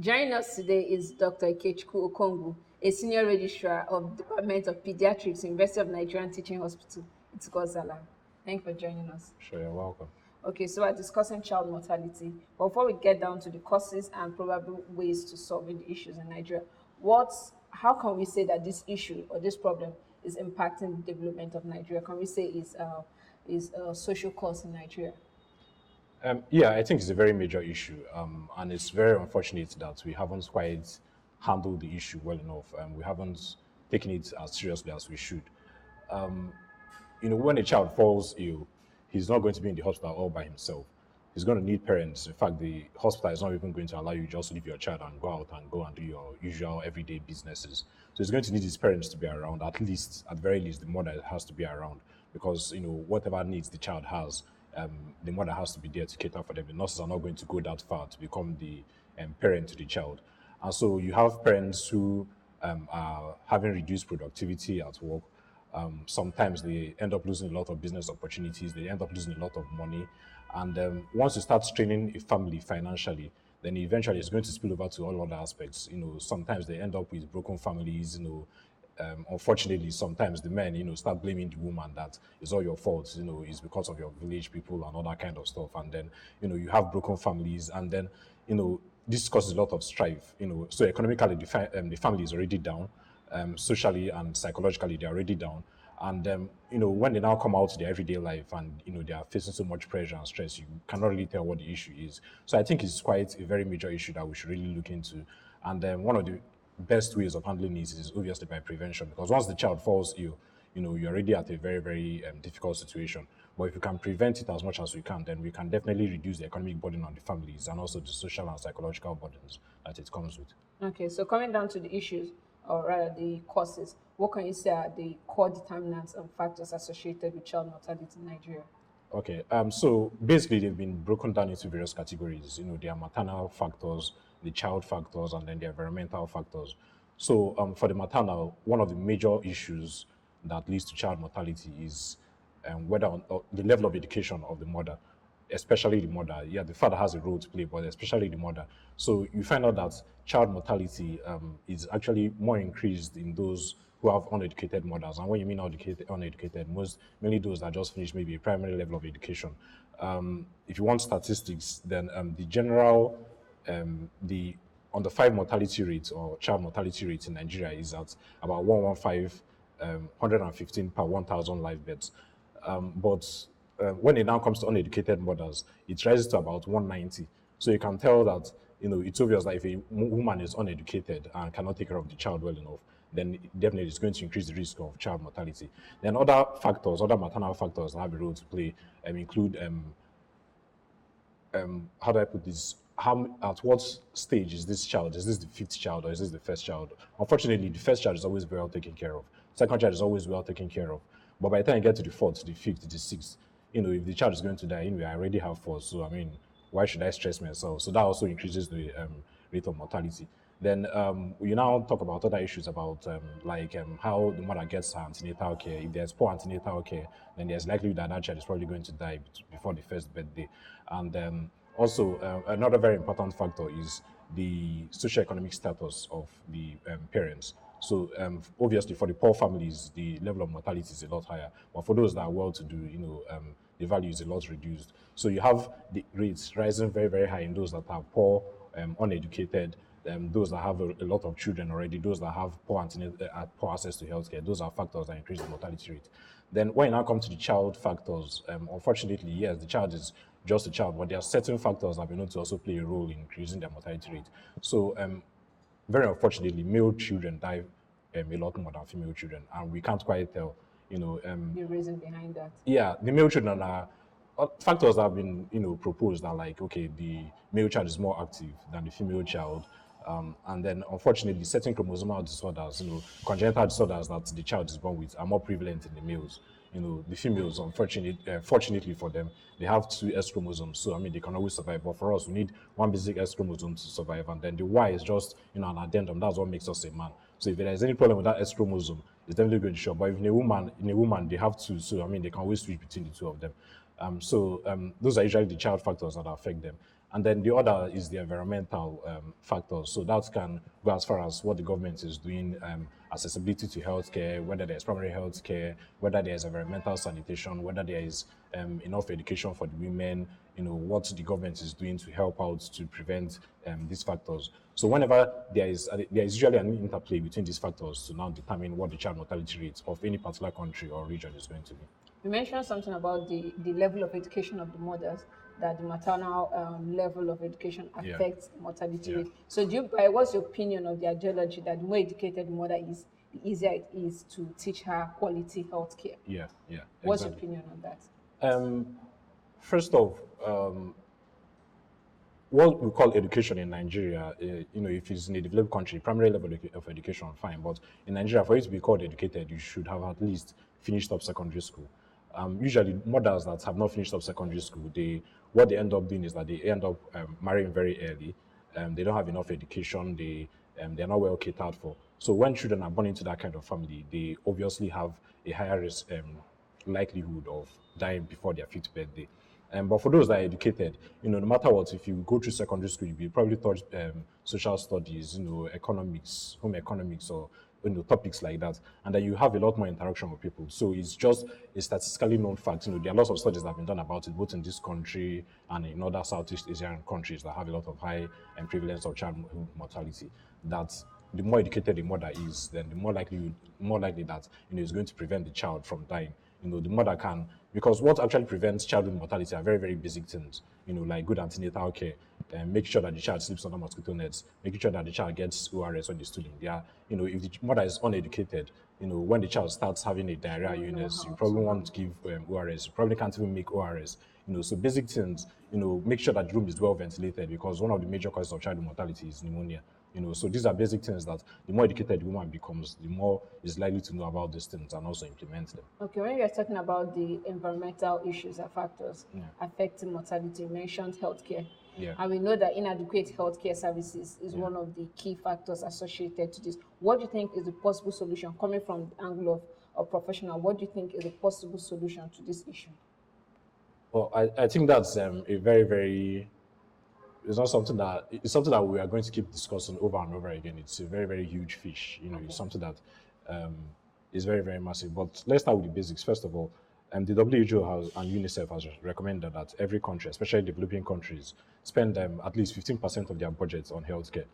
Joining us today is Dr. Okongwu, a senior registrar of the Department of Pediatrics, University of Nigerian Teaching Hospital, Itzgozala. Thank you for joining us. Sure, you're welcome. Okay, so we're discussing child mortality. But before we get down to the causes and probable ways to solving the issues in Nigeria, how can we say that this issue or this problem is impacting the development of Nigeria? Can we say is a social cause in Nigeria? Yeah, I think it's a very major issue, and it's very unfortunate that we haven't quite handled the issue well enough. We haven't taken it as seriously as we should. When a child falls ill, he's not going to be in the hospital all by himself. He's going to need parents. In fact, the hospital is not even going to allow you just to leave your child and go and do your usual everyday businesses. So he's going to need his parents to be around, at the very least, the mother has to be around, because whatever needs the child has, the mother has to be there to cater for them. The nurses are not going to go that far to become the parent to the child. And so you have parents who are having reduced productivity at work. Sometimes they end up losing a lot of business opportunities. They end up losing a lot of money. And once you start straining a family financially, then eventually it's going to spill over to all other aspects. Sometimes they end up with broken families. Unfortunately, sometimes the men, start blaming the woman that it's all your fault. It's because of your village people and all that kind of stuff. And then, you have broken families, and then, this causes a lot of strife. So economically, the family is already down. Socially and psychologically, they're already down. And when they now come out to their everyday life and they are facing so much pressure and stress, you cannot really tell what the issue is. So I think it's quite a very major issue that we should really look into. And one of the best ways of handling this is obviously by prevention, because once the child falls ill, you're already at a very, very difficult situation. But if you can prevent it as much as we can, then we can definitely reduce the economic burden on the families and also the social and psychological burdens that it comes with. Okay, so coming down to the issues, or rather the causes, what can you say are the core determinants and factors associated with child mortality in Nigeria? Okay, so basically they've been broken down into various categories. There are maternal factors, the child factors, and then the environmental factors. So for the maternal, one of the major issues that leads to child mortality is the level of education of the mother, especially the mother. Yeah, the father has a role to play, but especially the mother. So you find out that child mortality is actually more increased in those who have uneducated mothers. And when you mean uneducated, mainly those that just finished maybe a primary level of education. If you want statistics, then the general, on the 5 mortality rates or child mortality rates in Nigeria is at about 115 per 1,000 live births. But when it now comes to uneducated mothers, it rises to about 190. So you can tell that, it's obvious that if a woman is uneducated and cannot take care of the child well enough, then definitely it's going to increase the risk of child mortality. Then other maternal factors that have a role to play include, how do I put this? At what stage is this child? Is this the 5th child or is this the 1st child? Unfortunately, the 1st child is always well taken care of. 2nd child is always well taken care of. But by the time you get to the 4th, the 5th, the 6th, if the child is going to die, I already have 4. So, why should I stress myself? So that also increases the rate of mortality. Then we now talk about other issues about how the mother gets her antenatal care. If there's poor antenatal care, then there's likelihood that child is probably going to die before the 1st birthday. And also, another very important factor is the socioeconomic status of the parents. So obviously for the poor families, the level of mortality is a lot higher. But for those that are well-to-do, the value is a lot reduced. So you have the rates rising very, very high in those that are poor, uneducated, those that have a lot of children already, those that have poor access to healthcare. Those are factors that increase the mortality rate. Then when you now come to the child factors, unfortunately, yes, the child is just a child, but there are certain factors that have been known to also play a role in increasing their mortality rate. So very unfortunately, male children die a lot more than female children, and we can't quite tell, the reason behind that. Yeah, the male children are factors that have been, proposed are like, okay, the male child is more active than the female child. And then, unfortunately, certain chromosomal disorders, congenital disorders that the child is born with are more prevalent in the males. The females, fortunately for them, they have 2 S chromosomes, so they can always survive. But for us, we need 1 basic S chromosome to survive, and then the Y is just an addendum. That's what makes us a man. So if there is any problem with that S chromosome, it's definitely going to show. But if in a woman, they have 2, so they can always switch between the 2 of them. Those are usually the child factors that affect them. And then the other is the environmental factors. So that can go as far as what the government is doing, accessibility to healthcare, whether there's primary healthcare, whether there's environmental sanitation, whether there is enough education for the women, what the government is doing to help out to prevent these factors. So whenever there is usually an interplay between these factors to now determine what the child mortality rate of any particular country or region is going to be. You mentioned something about the level of education of the mothers, that the maternal level of education Yeah. affects the mortality Yeah. rate. So, what's your opinion of the ideology that the more educated the mother is, the easier it is to teach her quality healthcare? Yeah, yeah. What's your Exactly. opinion on that? First off, what we call education in Nigeria, if it's in a developed country, primary level of education, fine. But in Nigeria, for you to be called educated, you should have at least finished up secondary school. Usually, mothers that have not finished up secondary school, what they end up doing is that they end up marrying very early. They don't have enough education. They're not well catered for. So when children are born into that kind of family, they obviously have a higher risk, likelihood of dying before their fifth birthday. But for those that are educated, no matter what, if you go through secondary school, you'll be probably taught social studies, economics, home economics, or topics like that, and then you have a lot more interaction with people. So it's just a statistically known fact. There are lots of studies that have been done about it, both in this country and in other Southeast Asian countries that have a lot of high prevalence of child mortality. That the more educated the mother is, then the more likely that is going to prevent the child from dying. The mother can, because what actually prevents childhood mortality are very, very basic things, like good antenatal care, and make sure that the child sleeps under mosquito nets, making sure that the child gets ORS when he's stooling. If the mother is uneducated, when the child starts having a diarrhea illness, you probably want to give ORS. You probably can't even make ORS. So basic things, make sure that the room is well ventilated, because one of the major causes of childhood mortality is pneumonia. So these are basic things that the more educated the woman becomes, the more is likely to know about these things and also implement them. Okay, when you're talking about the environmental issues and factors affecting mortality, you mentioned healthcare. Yeah. And we know that inadequate healthcare services is one of the key factors associated to this. What do you think is the possible solution, coming from the angle of a professional? What do you think is a possible solution to this issue? Well, I think that's a very, very, it's something that we are going to keep discussing over and over again. It's a very, very huge fish. It's something that is very, very massive. But let's start with the basics. First of all, the WHO and UNICEF has recommended that every country, especially developing countries, spend at least 15% of their budgets on healthcare.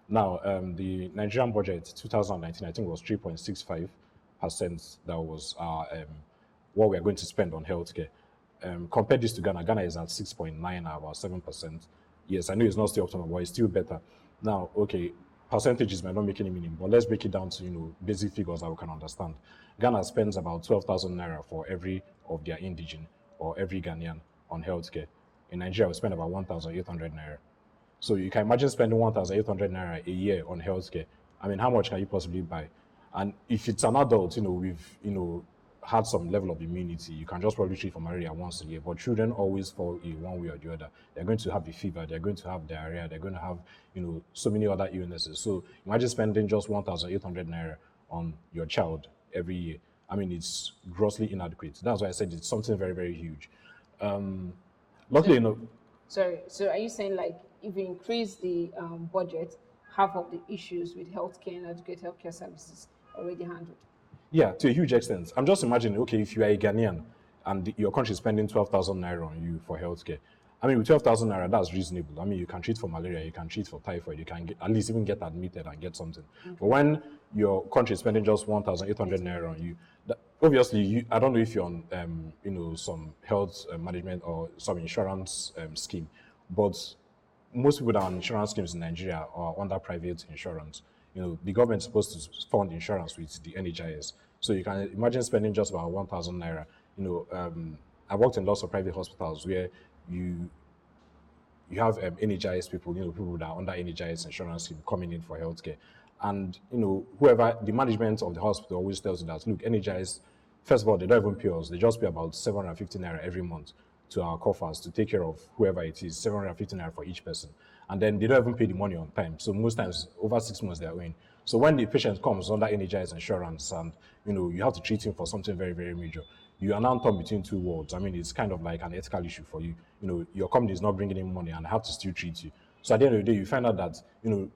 Now, the Nigerian budget 2019, I think, was 3.65%. That was what we are going to spend on healthcare. Compare this to Ghana. Ghana is at 6.9, about 7%. Yes, I know it's not still optimal, but it's still better. Now, okay, percentages might not make any meaning, but let's break it down to basic figures that we can understand. Ghana spends about 12,000 naira for every of their indigene or every Ghanaian on healthcare. In Nigeria, we spend about 1,800 naira. So you can imagine spending 1,800 naira a year on healthcare. I mean, how much can you possibly buy? And if it's an adult, we've had some level of immunity, you can just probably treat for malaria once a year. But children always fall ill one way or the other. They're going to have a fever, they're going to have diarrhea, they're going to have so many other illnesses. So imagine spending just 1,800 naira on your child every year. I mean, it's grossly inadequate. That's why I said it's something very, very huge. Luckily enough. Sorry, so are you saying, like, if you increase the budget, half of the issues with healthcare and adequate healthcare services already handled? Yeah, to a huge extent. I'm just imagining, okay, if you are a Ghanaian and your country is spending 12,000 naira on you for healthcare. I mean, with 12,000 naira, that's reasonable. I mean, you can treat for malaria, you can treat for typhoid, you can at least even get admitted and get something. Okay. But when your country is spending just 1,800 naira on you, obviously, I don't know if you're on, some health management or some insurance scheme, but most people that are on insurance schemes in Nigeria are under private insurance. The government is supposed to fund insurance with the NHIS. So you can imagine spending just about 1,000 naira. I worked in lots of private hospitals where you have NHIS people, people that are under NHIS insurance scheme coming in for healthcare. And, whoever, the management of the hospital always tells you that, look, NHIS, first of all, they don't even pay us. They just pay about 750 naira every month to our coffers to take care of whoever it is, 750 naira for each person. And then they don't even pay the money on time. So most times, over 6 months, they're owing. So when the patient comes under NHIS insurance and, you have to treat him for something very, very major, you are now torn between two worlds. I mean, it's kind of like an ethical issue for you. Your company is not bringing in money and have to still treat you. So at the end of the day, you find out that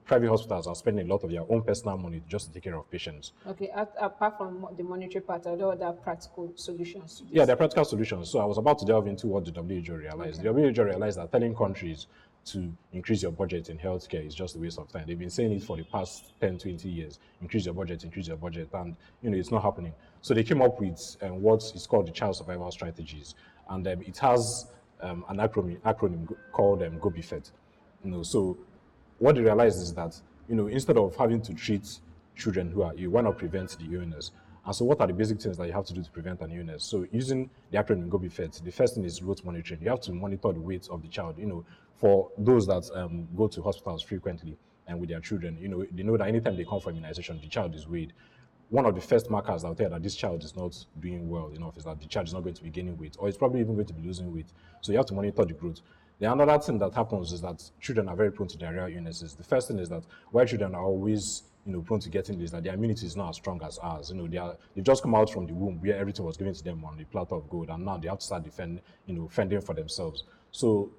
private hospitals are spending a lot of their own personal money just to take care of patients. Okay, apart from the monetary part, are there other practical solutions to Yeah, this? there are practical solutions. So I was about to delve into what the WHO realized. Okay. The WHO realized that telling countries to increase your budget in healthcare is just a waste of time. They've been saying it for the past 10, 20 years. Increase your budget, and it's not happening. So they came up with what is called the child survival strategies, and it has an acronym called GOBIFET. So what they realized is that instead of having to treat children who are ill, why not prevent the illness? And so, what are the basic things that you have to do to prevent an illness? So, using the acronym GOBIFET, the first thing is growth monitoring. You have to monitor the weight of the child. For those that go to hospitals frequently and with their children, they know that anytime they come for immunization, the child is weighed. One of the first markers out there that this child is not doing well enough is that the child is not going to be gaining weight, or it's probably even going to be losing weight. So you have to monitor the growth. The another thing that happens is that children are very prone to diarrheal illnesses. The first thing is that why children are always prone to getting this, that their immunity is not as strong as ours. They've just come out from the womb where everything was given to them on the platter of gold, and now they have to start fending for themselves. So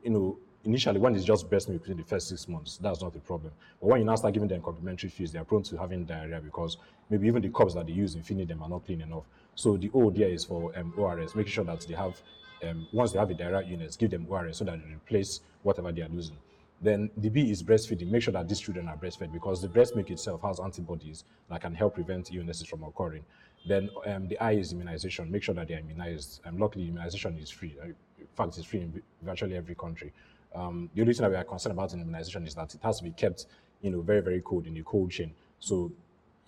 initially, when it's just breast milk within the first 6 months, that's not a problem. But when you now start giving them complementary feeds, they are prone to having diarrhea because maybe even the cups that they use in feeding them are not clean enough. So the O there is for ORS, making sure that they have, once they have a diarrhea unit, give them ORS so that they replace whatever they are losing. Then the B is breastfeeding. Make sure that these children are breastfed because the breast milk itself has antibodies that can help prevent illnesses from occurring. Then the I is immunization. Make sure that they are immunized. Luckily, immunization is free. In fact, it's free in virtually every country. The only thing that we are concerned about in immunization is that it has to be kept, very, very cold in the cold chain. So,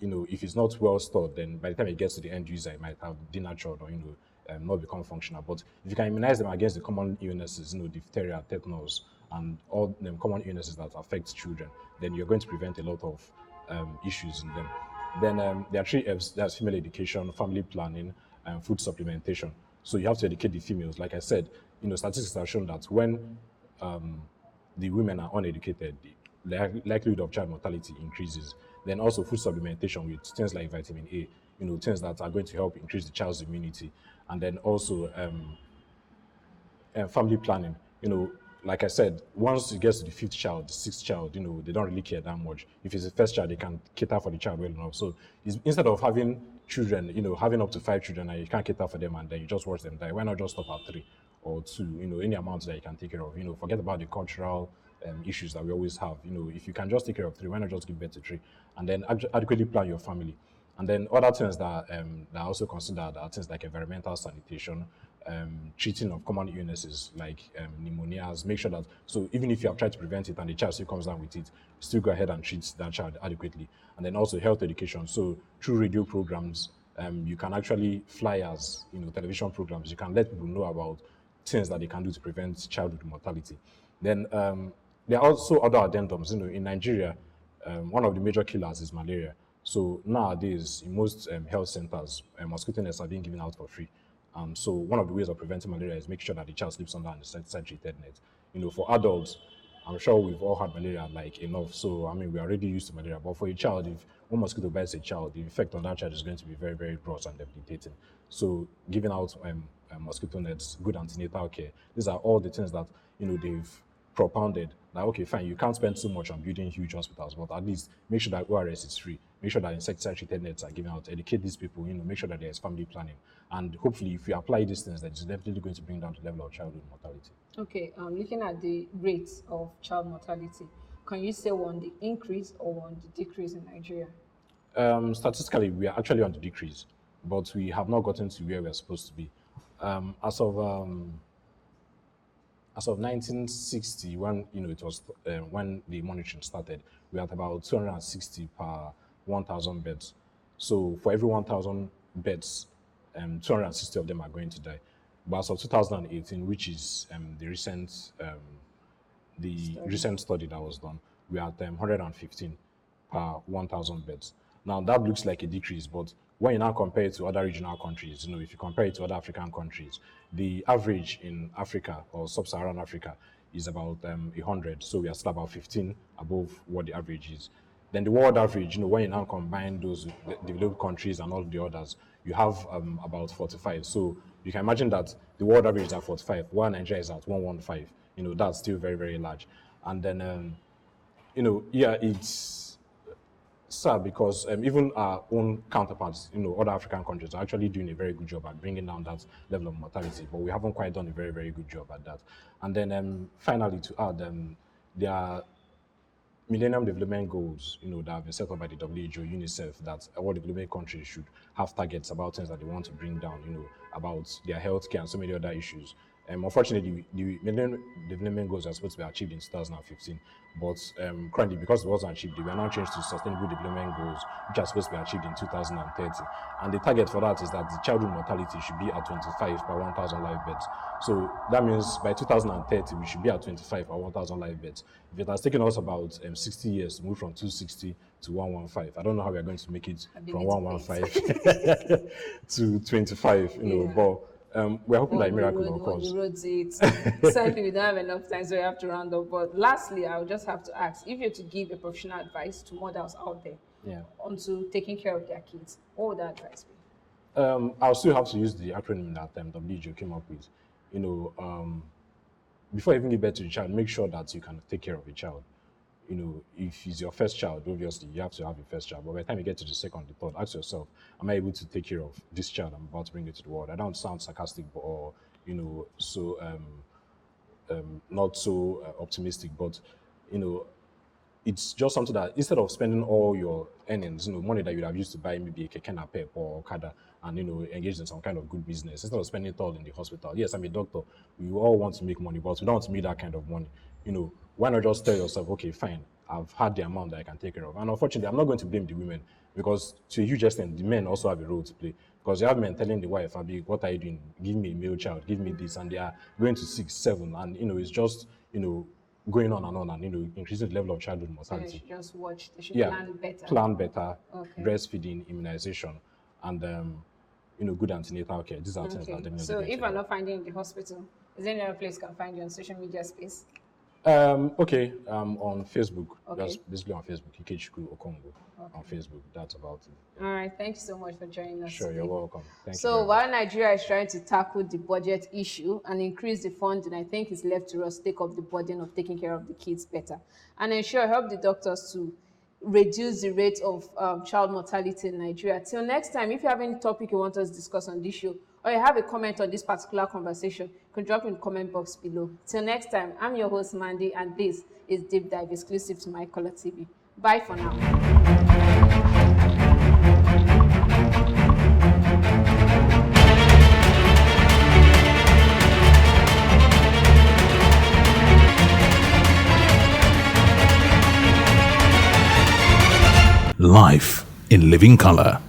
if it's not well stored, then by the time it gets to the end user, it might have denatured or, not become functional. But if you can immunize them against the common illnesses, diphtheria, tetanus, and all the common illnesses that affect children, then you're going to prevent a lot of issues in them. Then there are 3 F's. That's female education, family planning, and food supplementation. So you have to educate the females. Like I said, statistics have shown that when the women are uneducated, the likelihood of child mortality increases. Then also food supplementation with things like vitamin A, things that are going to help increase the child's immunity. And then also family planning. Like I said, once it gets to the 5th child, the 6th child, they don't really care that much. If it's the first child, they can cater for the child well enough. So instead of having children, having up to 5 children and you can't cater for them and then you just watch them die, why not just stop at 3 or 2, any amount that you can take care of? Forget about the cultural issues that we always have. If you can just take care of 3, why not just give birth to 3? And then adequately plan your family. And then other things that are also considered are things like environmental sanitation, treating of common illnesses like pneumonias. Make sure that, so even if you have tried to prevent it and the child still comes down with it, still go ahead and treat that child adequately. And then also health education. So through radio programs, you can actually flyers, television programs, you can let people know about things that they can do to prevent childhood mortality. Then there are also other addendums. In Nigeria, one of the major killers is malaria. So nowadays, in most health centers, mosquito nets are being given out for free. So one of the ways of preventing malaria is make sure that the child sleeps under an insecticide-treated net. For adults, I'm sure we've all had malaria like enough. So, we're already used to malaria. But for a child, if one mosquito bites a child, the effect on that child is going to be very, very gross and debilitating. So giving out mosquito nets, good antenatal care, these are all the things that, they've propounded. Like, okay, fine, you can't spend so much on building huge hospitals, but at least make sure that ORS is free. Make sure that insecticide-treated nets are given out. Educate these people, make sure that there's family planning. And hopefully, if we apply these things, that it's definitely going to bring down the level of childhood mortality. Okay, looking at the rates of child mortality, can you say one the increase or one the decrease in Nigeria? Statistically, we are actually on the decrease, but we have not gotten to where we're supposed to be. As of 1960, when it was when the monitoring started, we had about 260 per 1,000 beds. So for every 1,000 beds, 260 of them are going to die. But as of 2018, which is the recent study that was done, we are at 115 per 1,000 beds. Now that looks like a decrease, but when you now compare it to other regional countries, if you compare it to other African countries, the average in Africa or sub-Saharan Africa is about 100. So we are still about 15 above what the average is. Then the world average, when you now combine those developed countries and all the others, you have about 45. So you can imagine that the world average is at 45, while Nigeria is at 115. That's still very, very large. And then, it's sad because even our own counterparts, other African countries are actually doing a very good job at bringing down that level of mortality, but we haven't quite done a very, very good job at that. And then finally, to add, there are Millennium Development Goals, that have been set up by the WHO, UNICEF, that all developing countries should have targets about things that they want to bring down, about their healthcare and so many other issues. Unfortunately, the Millennium Development Goals are supposed to be achieved in 2015, but currently, because it wasn't achieved, they were now changed to Sustainable Development Goals, which are supposed to be achieved in 2030. And the target for that is that the childhood mortality should be at 25 per 1,000 live births. So that means by 2030, we should be at 25 per 1,000 live births. If it has taken us about 60 years to move from 260 to 115, I don't know how we are going to make it from 115 to 25, but we're hoping that a miracle will occur. You wrote it. Sadly, we don't have enough time, so we have to round up. But lastly, I would just have to ask, if you're to give a professional advice to mothers out there onto taking care of their kids, what would that advice be? I'll still have to use the acronym that WHO came up with. Before you even give birth to the child, make sure that you can take care of the child. If it's your first child, obviously you have to have your first child. But by the time you get to the second, the third, ask yourself, am I able to take care of this child I'm about to bring into the world? I don't sound sarcastic or, so not so optimistic, but, it's just something that instead of spending all your earnings, money that you would have used to buy maybe a keke napep or Okada and, engage in some kind of good business, instead of spending it all in the hospital. Yes, I'm a doctor. We all want to make money, but we don't want to make that kind of money. Why not just tell yourself, okay, fine, I've had the amount that I can take care of. And unfortunately, I'm not going to blame the women because to a huge extent, the men also have a role to play. Because you have men telling the wife, Abi, what are you doing? Give me a male child, give me this. And they are going to 6, 7. And, it's just, going on and, increasing the level of childhood mortality. So they should just watch. They should plan better. Plan better, breastfeeding, immunization, and, good antenatal care. These are things that definitely. So if I'm not finding in the hospital, is there any other place can find you on social media space? On Facebook. That's basically on Facebook. Dr Okongwu on Facebook. That's about it. All right. Thank you so much for joining us. Sure, today. You're welcome. Thank you. So while Nigeria is trying to tackle the budget issue and increase the funding, I think it's left to us to take up the burden of taking care of the kids better and help the doctors to reduce the rate of child mortality in Nigeria. Till next time, if you have any topic you want us to discuss on this show, or you have a comment on this particular conversation, you can drop in the comment box below. Till next time, I'm your host, Mandy, and this is Deep Dive exclusive to MycolorTV. Bye for now. Life in living color.